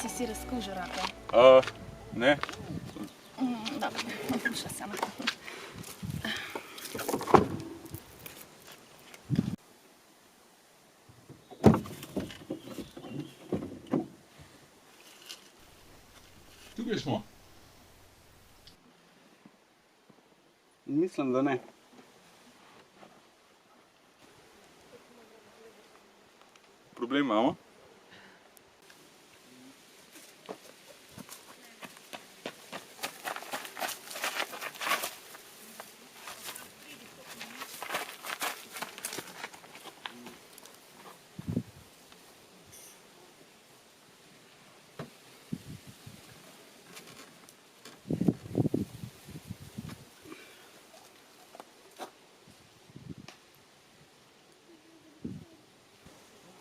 si razkužil roko? Ne. Dobro, šla sama. Tukaj smo. Mislim, da ne. Problem imamo?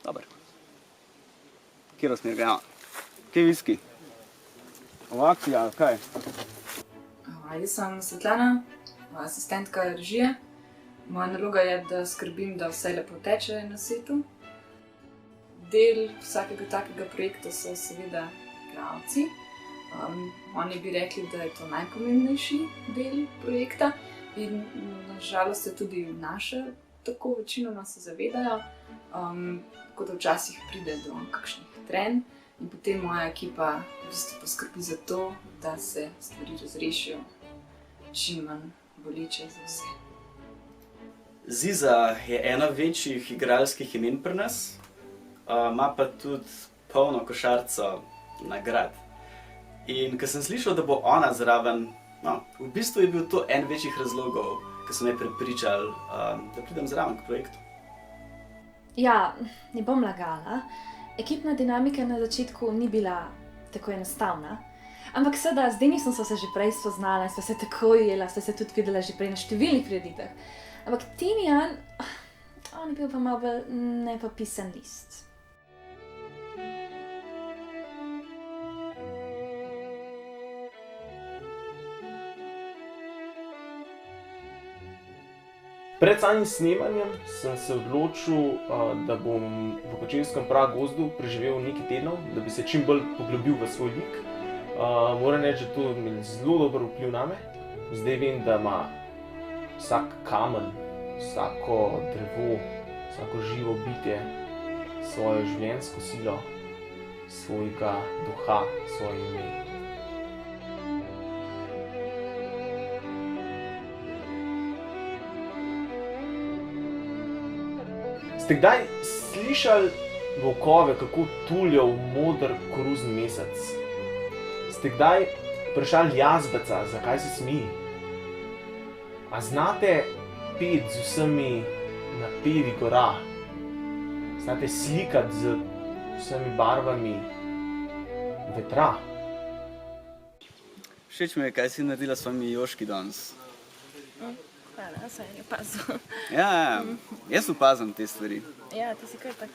Dobar. Kjero smer gremo? Kaj viski? Ovak, ja, kaj? Jaz sem Svetlana, asistentka režije. Moja naloga je, da skrbim, da vse lepo teče na setu. Del vsakega takega projekta so seveda igralci. Oni bi rekli, da je to najpomembnejši del projekta in na žalost se tudi naša tako večinoma se zavedajo. Tako da včasih pride do kakšnih trenj in potem moja ekipa v bistvu poskrbi za to, da se stvari razrešijo čim manj boleče za vse. Ziza je ena večjih igralskih imen pri nas, ima pa tudi polno košarico nagrad. In ko sem slišal, da bo ona zraven, v bistvu je bil to en večjih razlogov, ki so me prepričali, da pridem zraven k projektu. Ja, ne bom lagala. Ekipna dinamika na začetku ni bila tako enostavna. Ampak seveda, z Denisom sva se že prej spoznala, sva se tako ujela, sva se tudi videla že prej na številnih prireditvah. Ampak Timijan, on je bil pa malo bolj nepopisan list. Pred samim snemanjem sem se odločil, da bom v Kočevskem pragozdu preživel nekaj tednov, da bi se čim bolj poglobil v svoj lik. Moram reči, da to imelo zelo dober vpliv name. Zdaj vem, da ima vsak kamen, vsako drevo, vsako živo bitje svojo življenjsko silo, svojega duha, svoje ime. Ste kdaj slišali volkove, kako tulijo v moder koruzni mesec? Ste kdaj vprašali jazbeca, zakaj se smeji? A znate peti z vsemi napevi gora? Znate slikati z vsemi barvami vetra? Všeč mi je, kaj si naredila s svojimi Joški danes. Hvala, saj je opazil. Ja, jaz opazim te stvari. Ja, ti si kar tak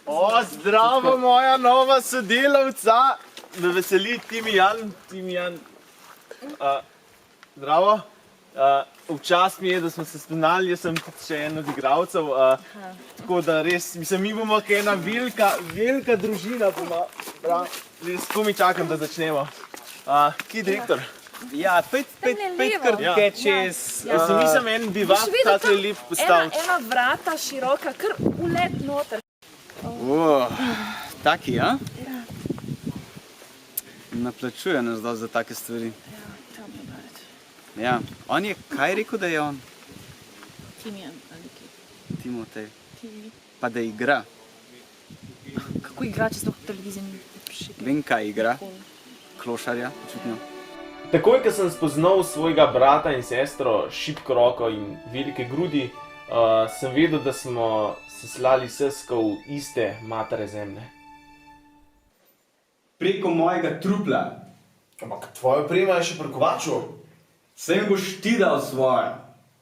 Zdravo, moja nova sodelavca! Me veseli Timijan. Zdravo. Včas mi je, da smo se spoznali, jaz sem tudi še en od igralcev. Tako da res, mi bomo ena velika družina. Res, komaj čakam, da začnemo. Kje je direktor? Ja, pet kar kaj čez. Mislim, en bivak tako lep postaviti. Ena vrata široka, kar ulet noter. Taki, ja? Ja. Naplačuje nas dosti za take stvari. Ja, tam je bač. Ja, on je kaj rekel, da je on? Timijan, ali ki? Timotej. Timi. Pa da igra. Kako igra, če sploh televizija ni prišel? Vem, kaj igra. Klošarja, očitno. Takoj, ko sem spoznal svojega brata in sestro, šibko roko in velike grudi, sem vedel, da smo se slali seskov iste matere zemlje. Preko mojega trupla. Ampak tvoja oprema je še pri kovaču. Sem boš ti dal svojo.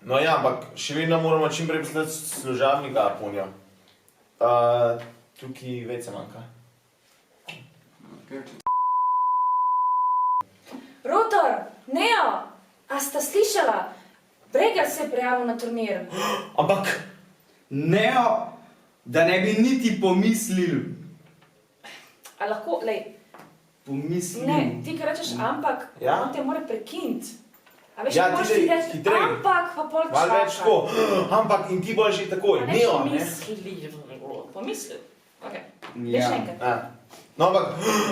No ja, ampak še vedno moramo čim prej poslati služabnika Aponjo. Tukaj več se manjka. Rotor, Neo, a sta slišala? Bregar se je prijavil na turnir. Ampak... Neo, da ne bi niti pomislil. A lahko, lej, Pomislim. Ne, ti, ki rečeš ampak, Ja? on te mora prekiniti. A veš, Ja, ja, moraš ti ti daj reči hitreje. ampak, pa pol Malo več čaka. tako, ampak in ti boš že takoj, A ne, ne on, ne? pomisli. Ok, Ja. veš enkrat. Ja. No,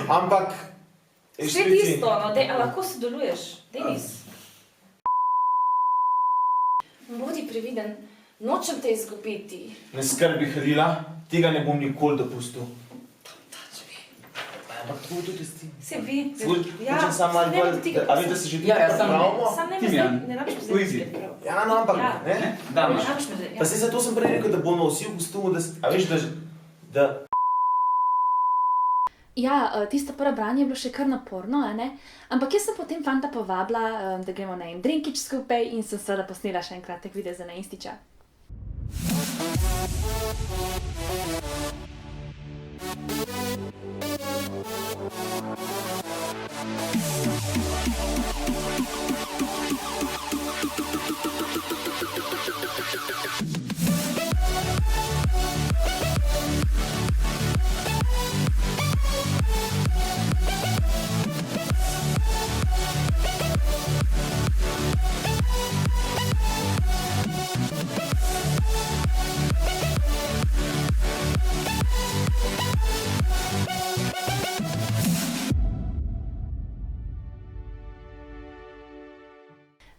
ampak, Vse tisto, no, dej, a lahko sodeluješ, Denis. Bodi previden, nočem te izgubiti. Ne skrbi, Halila, tega ne bom nikoli dopustil. Ampak tako tudi s tim. Se vi, Hočem samo malo bolj, a veš, da se že tudi Ja, sam- pripravimo? Sam ne Timjan. ne rabiš Easy. vzeti prav. Ja, no, ampak, Ja. ne? Damaš. Ne rabiš me vzeti, Pa se zato sem prej rekel, da bomo vsi v kostumu, a veš, da Ja, tisto prvo branje je bilo še kar naporno, a ne? Ampak jaz sem potem fanta povabila, da gremo na en drinkič skupaj in sem seveda posnela še en kratek video za na Instiča.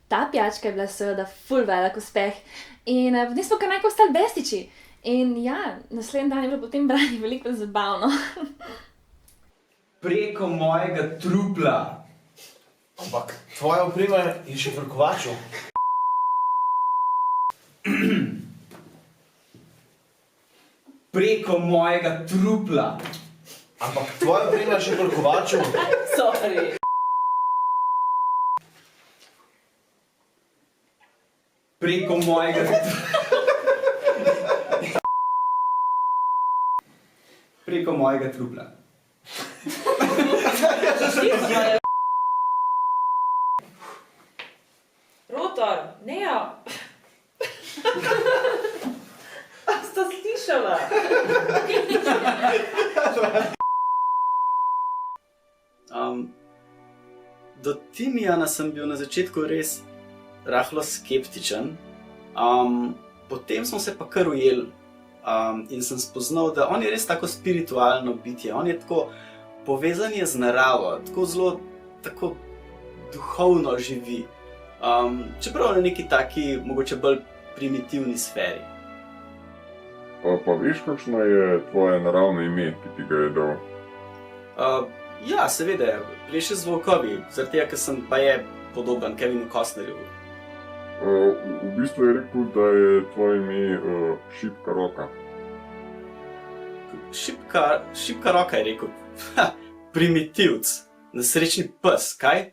Ta pijačka je bila seveda ful velik uspeh in potem smo kar nekaj ostali bestiči. In ja, naslednji dan je bilo potem branje veliko bolj zabavno. Preko mojega trupla. ampak tvoja oprema je še v kovaču. Preko mojega trupla. Ampak tvoja oprema je še v kovaču. Sorry. Preko mojega Preko mojega trupla. Rotor, Neo. A sta slišala? Do Timijana sem bil na začetku res rahlo skeptičen, potem smo se pa kar ujeli in sem spoznal, da on je res tako spiritualno bitje, on je tako povezan je z naravo, tako zelo tako duhovno živi, čeprav na neki taki mogoče bolj primitivni sferi. Pa veš, kakšno je tvoje naravno ime, ki ti ga je dal? Ja, seveda, pleše z volkovi, zaradi tega, ker sem pa je podoben Kevinu Costnerju. V bistvu je rekel, da je tvoje ime Šipka roka. Šipka roka je rekel, primitivc, nesrečni pes, kaj?